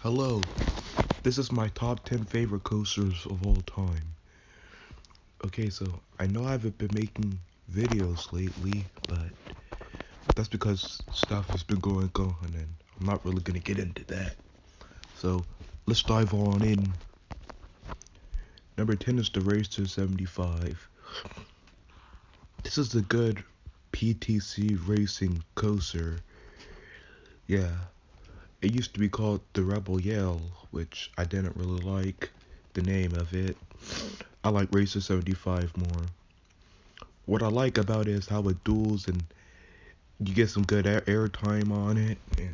Hello, this is my top 10 favorite coasters of all time. Okay, so I know I haven't been making videos lately, but that's because stuff has been going on and I'm not really gonna get into that. So let's dive on in. Number 10 is the Racer 75. This is a good PTC racing coaster. Yeah, it used to be called the Rebel Yell, which I didn't really like the name of it. I like Racer 75 more. What I like about it is how it duels and you get some good air time on it, and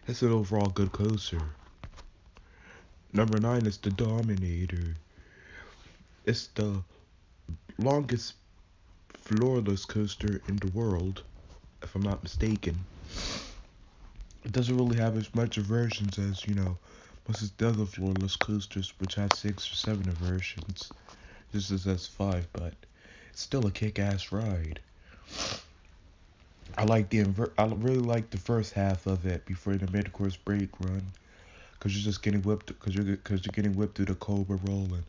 it's an overall good coaster. Number 9 is the Dominator. It's the longest floorless coaster in the world, if I'm not mistaken. It doesn't really have as much versions as, most of the other floorless coasters, which have 6 or 7 versions. This is S5, but it's still a kick-ass ride. I really like the first half of it before the mid-course brake run, cause you're just getting whipped, cause you're getting whipped through the Cobra roll and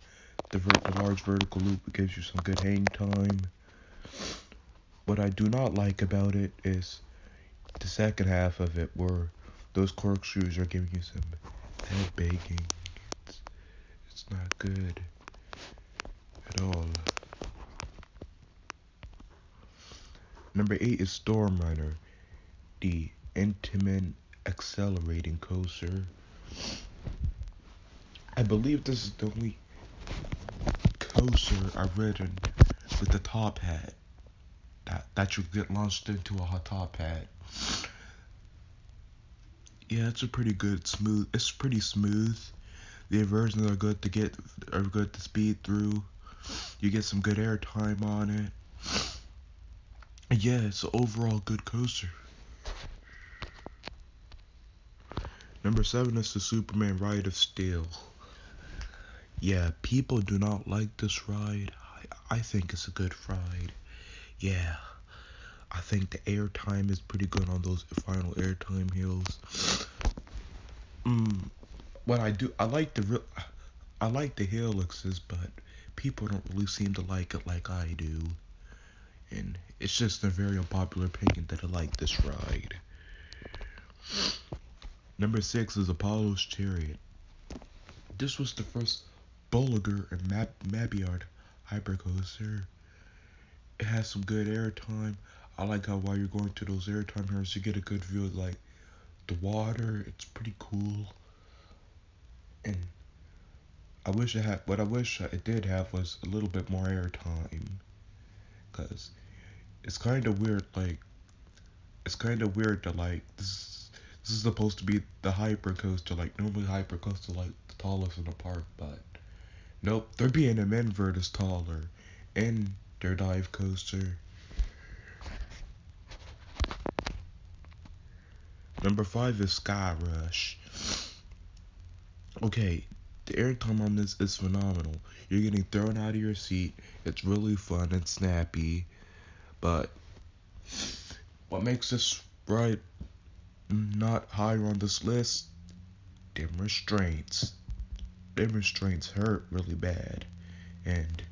the large vertical loop gives you some good hang time. What I do not like about it is the second half of it, where those corkscrews are giving you some head baking. It's, it's not good at all. Number 8 is Storm Runner, the Intamin accelerating coaster. I believe this is the only coaster I've ridden with the top hat that you get launched into a hot top hat. Yeah, it's a pretty good smooth. It's pretty smooth. The inversions are good to speed through. You get some good air time on it. And yeah, it's an overall good coaster. Number 7 is the Superman Ride of Steel. Yeah, people do not like this ride. I think it's a good ride. Yeah, I think the air time is pretty good on those final air time hills. Mm, what I do, I like the helixes, but people don't really seem to like it like I do. And it's just a very unpopular opinion that I like this ride. Number 6 is Apollo's Chariot. This was the first Bolliger and Mabiard hypercoaster. It has some good airtime. I like how while you're going through those airtime hills, you get a good view of like the water. It's pretty cool. And what I wish it did have was a little bit more airtime, cause it's kind of weird. It's kind of weird that this is supposed to be the hyper coaster. Like normally hyper coaster like the tallest in the park, but nope, they're being a invert is taller, and their dive coaster. Number 5 is Sky Rush. Okay, the airtime on this is phenomenal. You're getting thrown out of your seat. It's really fun and snappy, but what makes this ride not higher on this list? Dim restraints. Dim restraints hurt really bad, and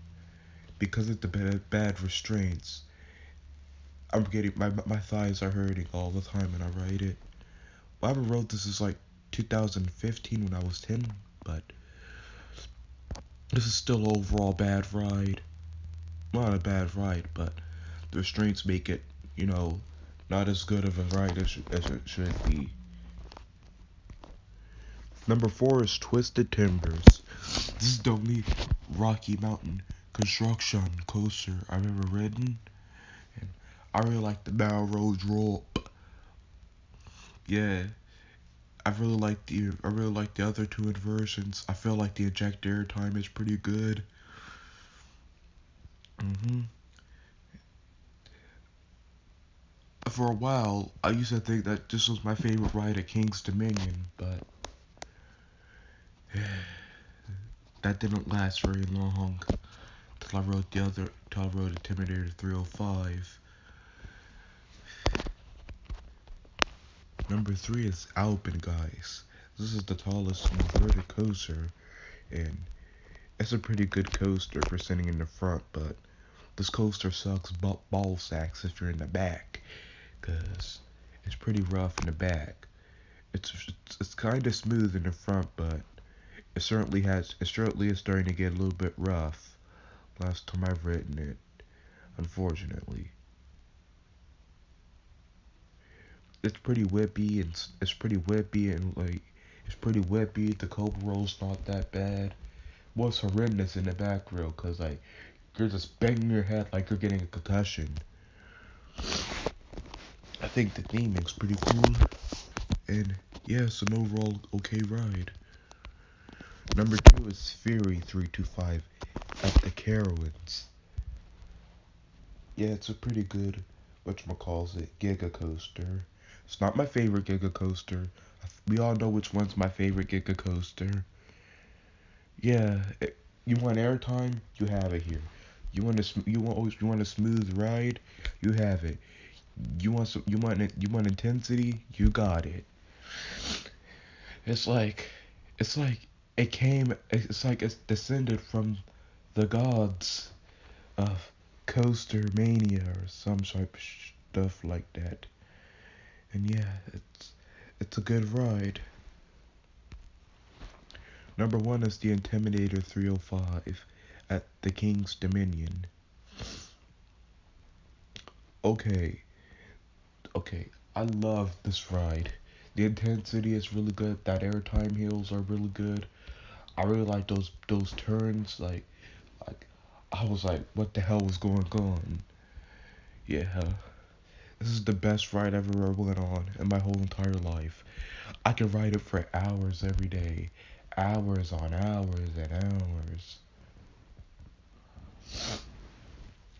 because of the bad restraints, I'm getting my thighs are hurting all the time when I ride it. Well, I rode this is like 2015 when I was 10, but this is still overall bad ride. Not a bad ride, but the restraints make it, you know, not as good of a ride as it should be. Number 4 is Twisted Timbers. This is the only Rocky Mountain construction coaster I've ever ridden. And I really like the Melrose Rope. Yeah, I really like the other two inversions. I feel like the ejector air time is pretty good. hmm For a while, I used to think that this was my favorite ride at King's Dominion, but that didn't last very long. Till I rode Intimidator 305. Number 3 is Alpengeist. This is the tallest inverted coaster, and it's a pretty good coaster for sitting in the front, but this coaster sucks ball sacks if you're in the back, cause it's pretty rough in the back. It's kind of smooth in the front, but it certainly is starting to get a little bit rough. Last time I've ridden it, unfortunately. It's pretty whippy and like it's pretty whippy. The Cobra roll's not that bad. What's horrendous in the back row, cause like you're just banging your head like you're getting a concussion. I think the theming's pretty cool, and yeah, it's an overall okay ride. Number 2 is Fury 325 at the Carowinds. Yeah, it's a pretty good, whatchamacallit, Giga Coaster. It's not my favorite Giga Coaster. We all know which one's my favorite Giga Coaster. Yeah, you want airtime? You have it here. You want a smooth ride? You have it. You want intensity? You got it. It's like it's like it's like it's descended from the gods of Coaster Mania or some type of stuff like that. And yeah, it's a good ride. Number 1 is the Intimidator 305 at the King's Dominion. Okay, okay, I love this ride. The intensity is really good. That airtime hills are really good. I really like those turns. Like I was like, what the hell was going on? Yeah, this is the best ride I've ever went on in my whole entire life. I could ride it for hours every day, hours on hours and hours.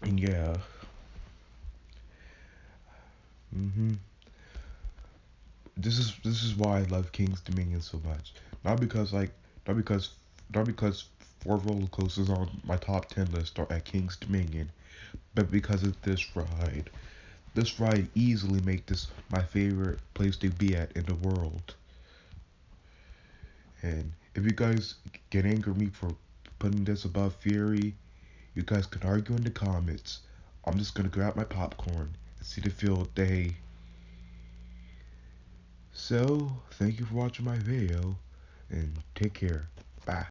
And yeah, mhm. This is why I love King's Dominion so much. Not because like not because not because 4 roller coasters on my top 10 list are at King's Dominion, but because of this ride. This ride easily make this my favorite place to be at in the world. And if you guys get angry at me for putting this above Fury, you guys can argue in the comments. I'm just gonna grab my popcorn and see the field day. So, thank you for watching my video, and take care. Bye.